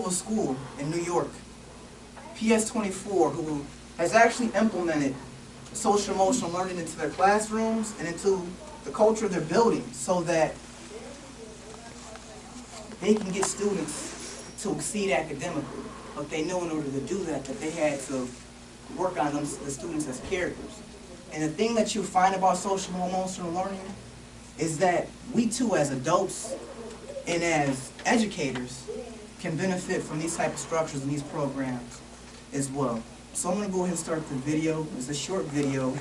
local school in New York, PS24, who has actually implemented social emotional learning into their classrooms and into the culture of their buildings so that they can get students to exceed academically. But they know in order to do that, that they had to work on them, the students as characters. And the thing that you find about social emotional learning is that we too, as adults and as educators, can benefit from these type of structures and these programs as well. So I'm going to go ahead and start the video. It's a short video.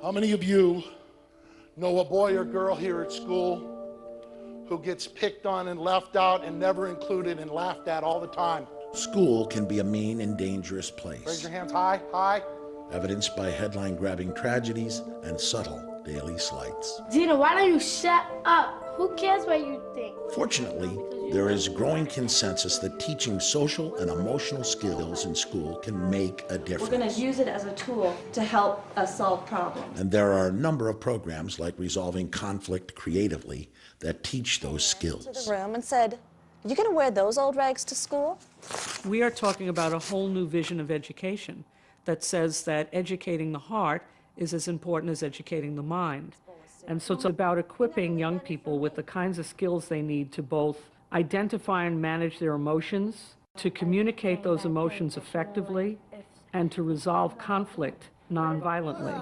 How many of you know a boy or girl here at school who gets picked on and left out and never included and laughed at all the time? School can be a mean and dangerous place. Raise your hands high, high. Evidenced by headline-grabbing tragedies and subtle daily slights. Gina, why don't you shut up? Who cares what you think? Fortunately, there is growing consensus that teaching social and emotional skills in school can make a difference. We're going to use it as a tool to help us solve problems. And there are a number of programs like Resolving Conflict Creatively that teach those skills. To the room and said, "You going to wear those old rags to school?" We are talking about a whole new vision of education that says that educating the heart is as important as educating the mind. And so it's about equipping young people with the kinds of skills they need to both identify and manage their emotions, to communicate those emotions effectively, and to resolve conflict nonviolently.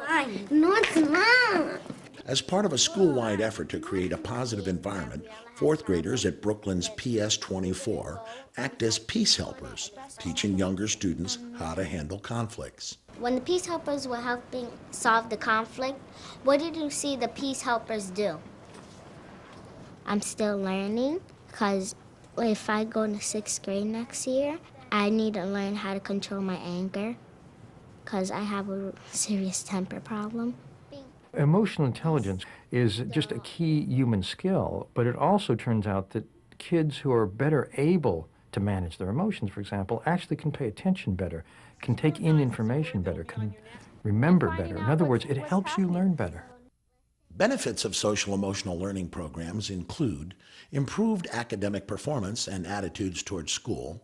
No, it's not. As part of a school-wide effort to create a positive environment, fourth graders at Brooklyn's PS24 act as peace helpers, teaching younger students how to handle conflicts. When the peace helpers were helping solve the conflict, what did you see the peace helpers do? I'm still learning, because if I go into 6th grade next year, I need to learn how to control my anger, because I have a serious temper problem. Emotional intelligence is just a key human skill, but it also turns out that kids who are better able to manage their emotions, for example, actually can pay attention better, can take in information better, can remember better. In other words, it helps you learn better. Benefits of social emotional learning programs include improved academic performance and attitudes towards school,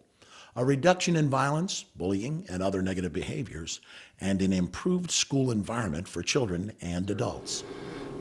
a reduction in violence, bullying, and other negative behaviors, and an improved school environment for children and adults.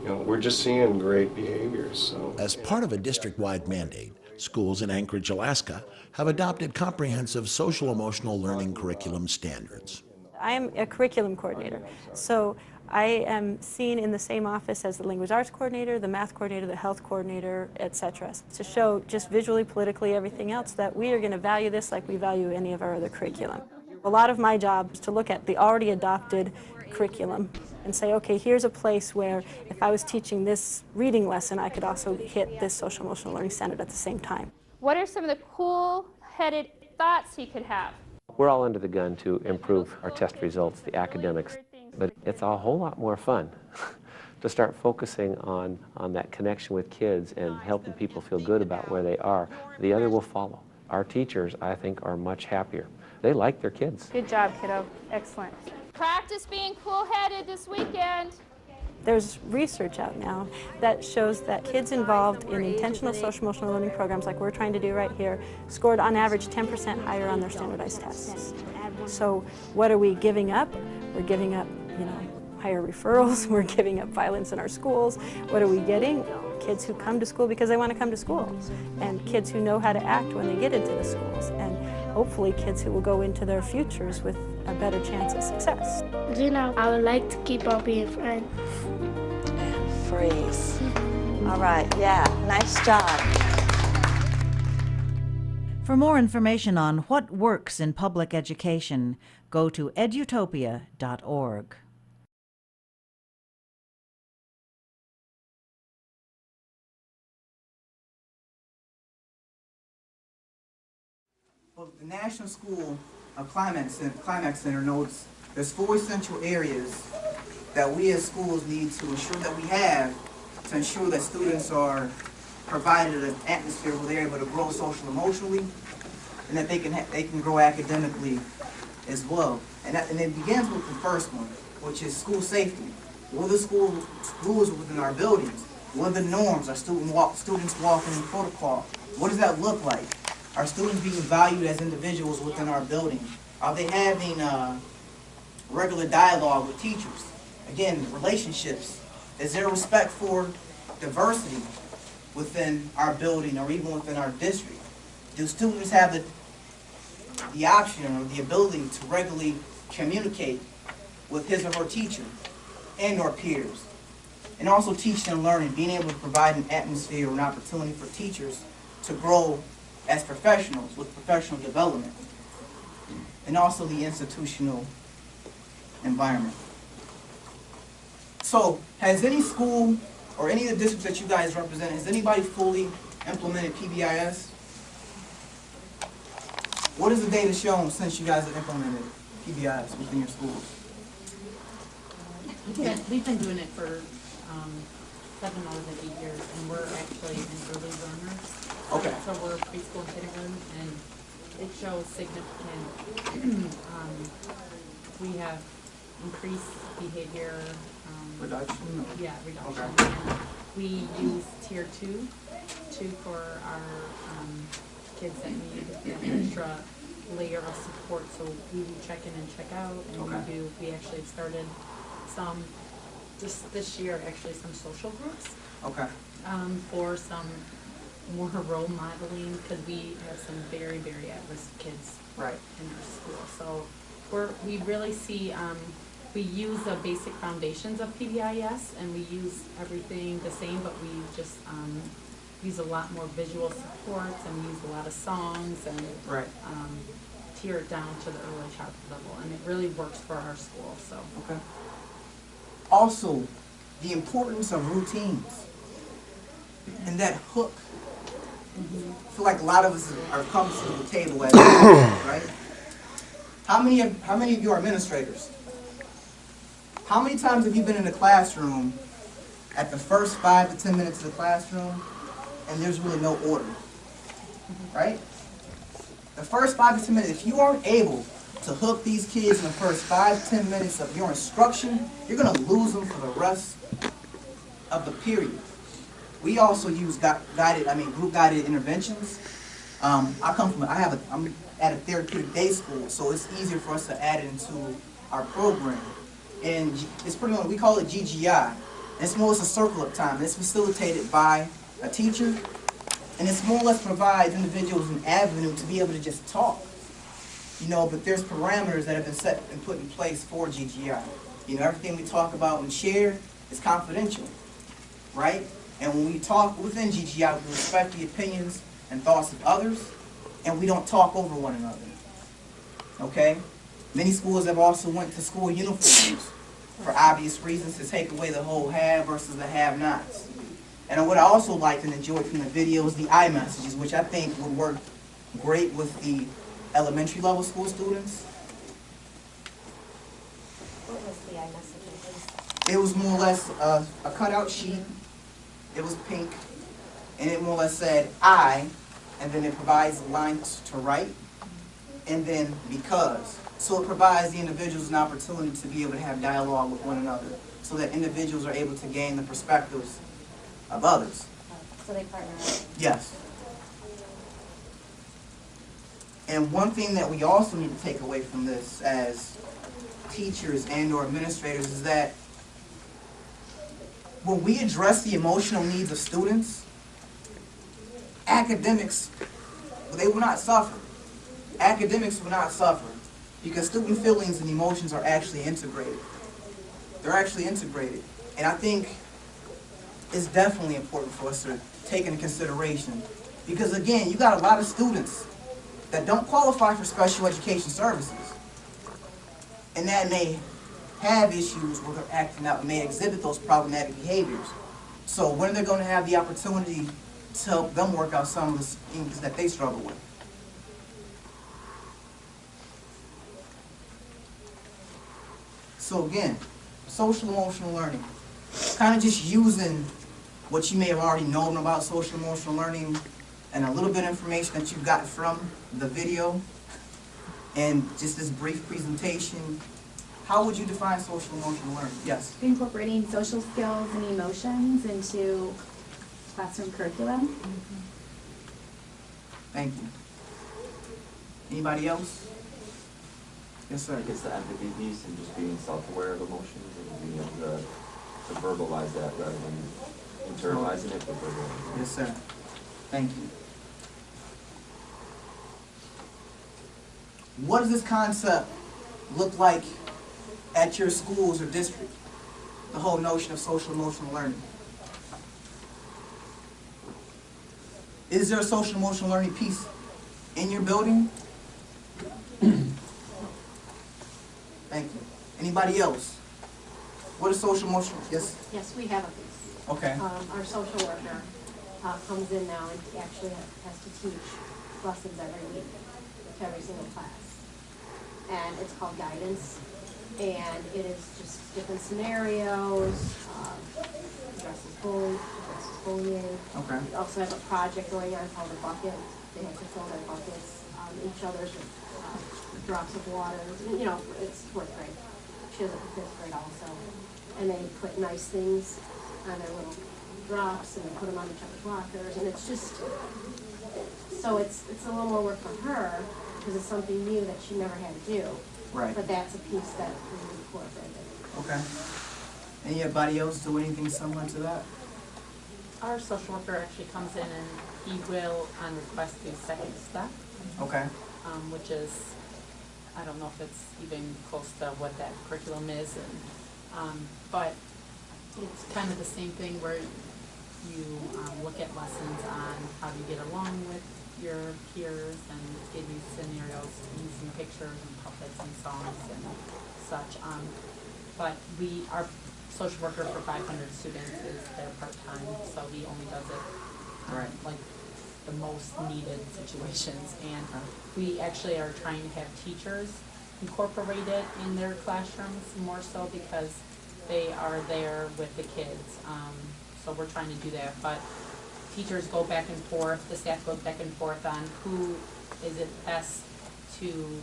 You know, we're just seeing great behaviors. So, as part of a district-wide mandate, schools in Anchorage, Alaska have adopted comprehensive social emotional learning curriculum standards. I am a curriculum coordinator, so I am seen in the same office as the language arts coordinator, the math coordinator, the health coordinator, etc. To show just visually, politically, everything else that we are going to value this like we value any of our other curriculum. A lot of my job is to look at the already adopted curriculum and say, okay, here's a place where if I was teaching this reading lesson, I could also hit this social emotional learning standard at the same time. What are some of the cool-headed thoughts he could have? We're all under the gun to improve our test results, the academics, but it's a whole lot more fun to start focusing on that connection with kids and helping people feel good about where they are. The other will follow. Our teachers, I think, are much happier. They like their kids. Good job, kiddo. Excellent. Practice being cool-headed this weekend. There's research out now that shows that kids involved in intentional social emotional learning programs like we're trying to do right here scored on average 10% higher on their standardized tests. So what are we giving up? We're giving up, higher referrals. We're giving up violence in our schools. What are we getting? Kids who come to school because they want to come to school, and kids who know how to act when they get into the schools, and hopefully kids who will go into their futures with a better chance of success. I would like to keep on being friends. And freeze. All right, yeah, nice job. For more information on what works in public education, go to edutopia.org. Well, the National School Climax Center notes there's 4 essential areas that we as schools need to ensure that we have to ensure that students are provided an atmosphere where they're able to grow social emotionally and that they can grow academically as well. And it begins with the first one, which is school safety. What are the school rules within our buildings? What are the norms? Are students walking in protocol? What does that look like? Are students being valued as individuals within our building? Are they having regular dialogue with teachers? Again, relationships. Is there respect for diversity within our building or even within our district? Do students have the option or the ability to regularly communicate with his or her teacher and or peers? And also teaching and learning, being able to provide an atmosphere or an opportunity for teachers to grow as professionals with professional development. And also the institutional environment. So, has any school or any of the districts that you guys represent, has anybody fully implemented PBIS? What is the data shown since you guys have implemented PBIS within your schools? We've been doing it for 7 out of the 8 years, and we're actually in early learners. Okay. So we're preschool and kindergarten, and it shows significant, we have increased behavior. Reduction? Yeah, reduction. Okay. And we use tier 2 for our kids that need an extra layer of support. So we do check in and check out, and Okay. we actually started some, this year actually, some social groups. Okay. For some more role modeling, because we have some very, very at-risk kids right in our school. So we really see, we use the basic foundations of PBIS, and we use everything the same, but we just use a lot more visual supports, and we use a lot of songs, and right. Tear it down to the early childhood level, and it really works for our school. So. Okay. Also, the importance of routines and that hook. I feel like a lot of us are coming to the table at right? How many of you are administrators? How many times have you been in the classroom at the first 5 to 10 minutes of the classroom and there's really no order? Right? The first 5 to 10 minutes, if you aren't able to hook these kids in the first 5 to 10 minutes of your instruction, you're going to lose them for the rest of the period. We also use group guided interventions. I'm at a therapeutic day school, so it's easier for us to add it into our program. And it's pretty much, we call it GGI. It's more or less a circle of time. It's facilitated by a teacher, and it's more or less provides individuals an avenue to be able to just talk. You know, but there's parameters that have been set and put in place for GGI. You know, everything we talk about and share is confidential, right? And when we talk within GGI, we respect the opinions and thoughts of others, and we don't talk over one another, okay? Many schools have also went to school uniforms for obvious reasons, to take away the whole have versus the have-nots. And what I also liked and enjoyed from the video is the iMessages, which I think would work great with the elementary level school students. What was the iMessaging? It was more or less a cutout sheet. It was pink, and it more or less said I, and then it provides lines to write, and then because. So it provides the individuals an opportunity to be able to have dialogue with one another, so that individuals are able to gain the perspectives of others. So they partner up? Yes. And one thing that we also need to take away from this as teachers and or administrators is that when we address the emotional needs of students, academics, they will not suffer. Academics will not suffer because student feelings and emotions are actually integrated. They're actually integrated. And I think it's definitely important for us to take into consideration because, again, you got a lot of students that don't qualify for special education services and that may have issues where they're acting out and may exhibit those problematic behaviors. So when are they going to have the opportunity to help them work out some of the things that they struggle with? So again, social emotional learning, kind of just using what you may have already known about social emotional learning and a little bit of information that you got from the video and just this brief presentation How would you define social emotional learning? Yes. Incorporating social skills and emotions into classroom curriculum. Thank you. Anybody else? Yes, sir. I guess the empathy piece and just being self-aware of emotions and being able to verbalize that rather than internalizing it, but verbalizing it. Yes, sir. Thank you. What does this concept look like at your schools or district? The whole notion of social emotional learning. Is there a social emotional learning piece in your building? Thank you. Anybody else? What is social emotional? Yes? Yes, we have a piece. Okay. Our social worker comes in now and actually has to teach lessons every week to every single class. And it's called guidance. And it is just different scenarios, addresses bullying. Okay. We also have a project going on called the bucket. They have to fill their buckets, each other's drops of water. You know, it's 4th grade. She has it in 5th grade also. And they put nice things on their little drops and they put them on each other's lockers. And it's just, so it's a little more work for her because it's something new that she never had to do. Right. But that's a piece that we incorporated. Okay. Anybody else do anything similar to that? Our social worker actually comes in and he will, on request, do second step. Okay. Which is, I don't know if it's even close to what that curriculum is, but it's kind of the same thing where you look at lessons on how to get along with your peers and give you scenarios using pictures and puppets and songs and such. But our social worker for 500 students is there part-time, so he only does it like the most needed situations. And we actually are trying to have teachers incorporate it in their classrooms more so because they are there with the kids. So we're trying to do that. But teachers go back and forth, the staff goes back and forth on who is it best to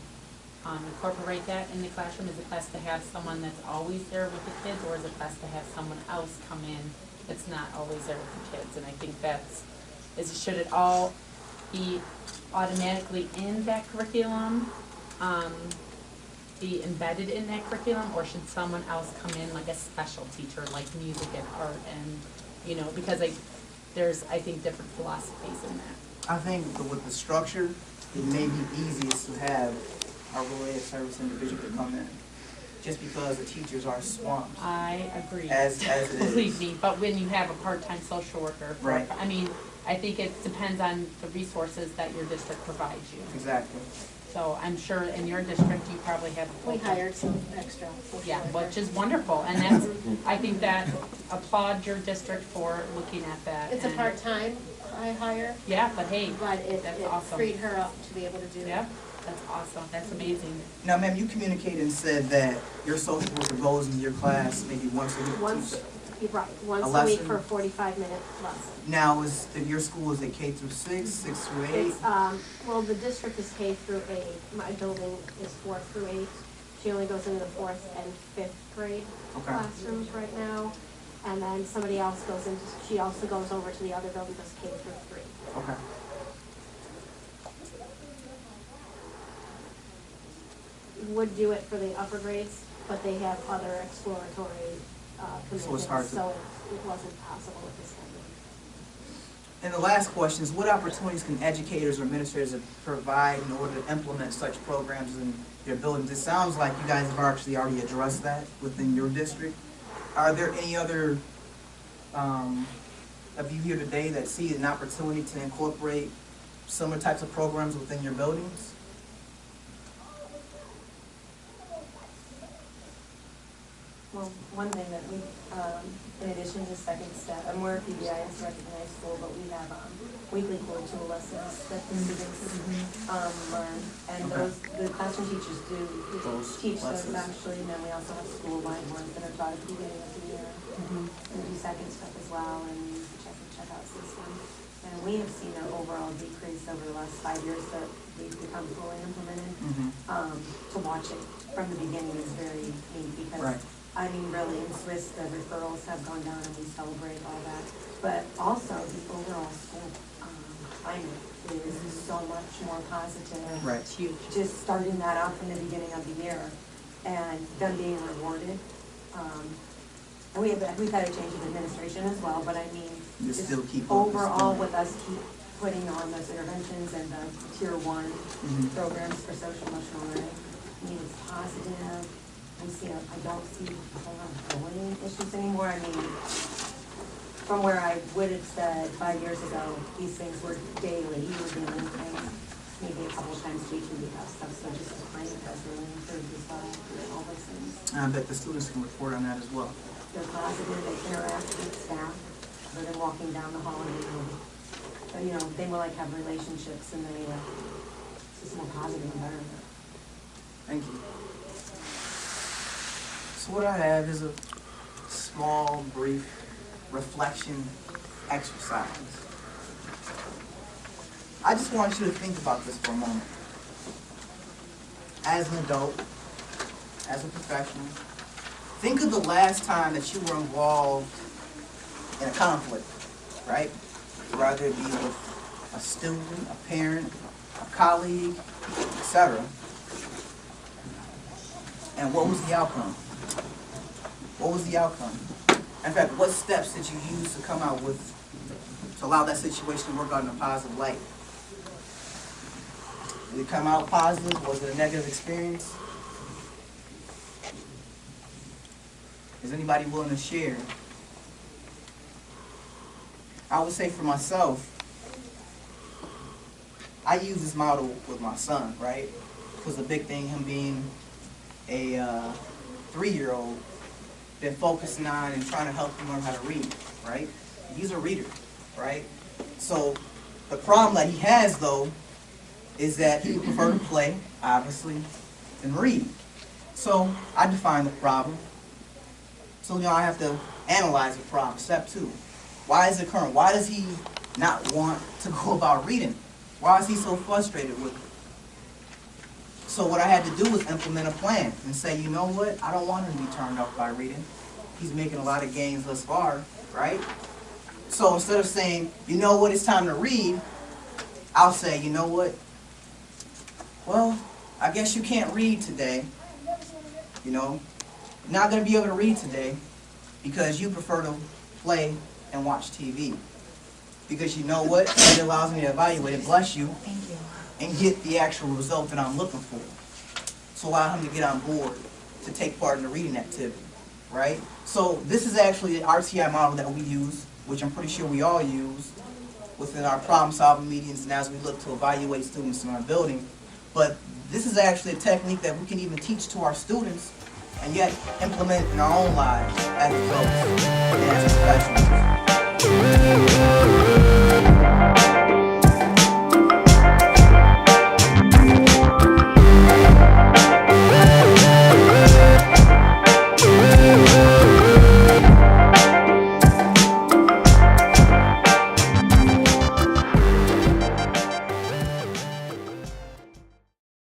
incorporate that in the classroom. Is it best to have someone that's always there with the kids, or is it best to have someone else come in that's not always there with the kids? And I think should it all be automatically in that curriculum, be embedded in that curriculum, or should someone else come in like a special teacher, like music and art, and because there's I think different philosophies in that. I think with the structure, it may be easiest to have a related service individual to come in, just because the teachers are swamped. I agree. As it is. Believe me, but when you have a part-time social worker, right. I mean, I think it depends on the resources that your district provides you. Exactly. So I'm sure in your district you probably have We hired some extra. Yeah, which is wonderful, and that's I think that applaud your district for looking at that. It's a part-time I hire. Yeah, but hey, but that's it awesome. freed her up to be able to do it. Yeah, that's awesome. That's amazing. Now, ma'am, you communicated and said that your social worker goes into your class maybe once a week. Once a week for a 45-minute lesson. Now, your school, is it K through 6, 6 through 8? It's, well, the district is K through 8. My building is 4 through 8. She only goes into the 4th and 5th grade classrooms right now. And then somebody else she also goes over to the other building, does K through 3. Okay. Would do it for the upper grades, but they have other exploratory commitments, so it wasn't possible at this time. And the last question is, what opportunities can educators or administrators provide in order to implement such programs in their buildings? It sounds like you guys have actually already addressed that within your district. Are there any other of you here today that see an opportunity to incorporate similar types of programs within your buildings? Well, one thing that we, in addition to Second Step, and we're a PBIS recognized school, but we have weekly core tool lessons that the students learn, and the classroom teachers do teach those actually, and then we also have school-wide ones that are taught at the beginning of the year. And we do Second Step as well, and we use the check-out system. And we have seen an overall decrease over the last 5 years. The it's become fully implemented. To watch it from the beginning is very neat because, I mean, really in Swiss, the referrals have gone down and we celebrate all that. But also the overall school climate is so much more positive. It's huge. Just starting that out from the beginning of the year and them being rewarded. And we've had a change in administration as well, but I mean, You just still keep overall with us keep putting on those interventions and the tier 1 programs for social emotional learning. I mean, it's positive. I don't see a whole lot of bullying issues anymore. I mean, from where I would have said 5 years ago, these things were daily. You were dealing with things maybe a couple of times a week and we have stuff. So just the climate has really improved as well with all those things. I bet the students can report on that as well. They're positive. They interact with staff. Other than walking down the hall and they more like have relationships and it's just a more positive environment. Thank you. So what I have is a small, brief reflection exercise. I just want you to think about this for a moment. As an adult, as a professional, think of the last time that you were involved in a conflict, right? Whether it be with a student, a parent, a colleague, etc. And what was the outcome? What was the outcome? In fact, what steps did you use to come out with, to allow that situation to work out in a positive light? Did it come out positive? Was it a negative experience? Is anybody willing to share? I would say for myself, I use this model with my son, right? Because the big thing, him being a 3-year-old, been focusing on and trying to help him learn how to read, right? He's a reader, right? So the problem that he has, though, is that he would prefer to play, obviously, than read. So I define the problem. So I have to analyze the problem. Step 2. Why is it current? Why does he not want to go about reading? Why is he so frustrated with it? So what I had to do was implement a plan and say, you know what? I don't want him to be turned off by reading. He's making a lot of gains thus far, right? So instead of saying, you know what, it's time to read, I'll say, you know what? Well, I guess you can't read today. You're not going to be able to read today because you prefer to play and watch TV. Because you know what? It allows me to evaluate it, bless you, and get the actual result that I'm looking for. So allow him to get on board to take part in the reading activity, right? So this is actually the RTI model that we use, which I'm pretty sure we all use within our problem-solving meetings and as we look to evaluate students in our building. But this is actually a technique that we can even teach to our students and yet implement in our own lives as adults and as professionals.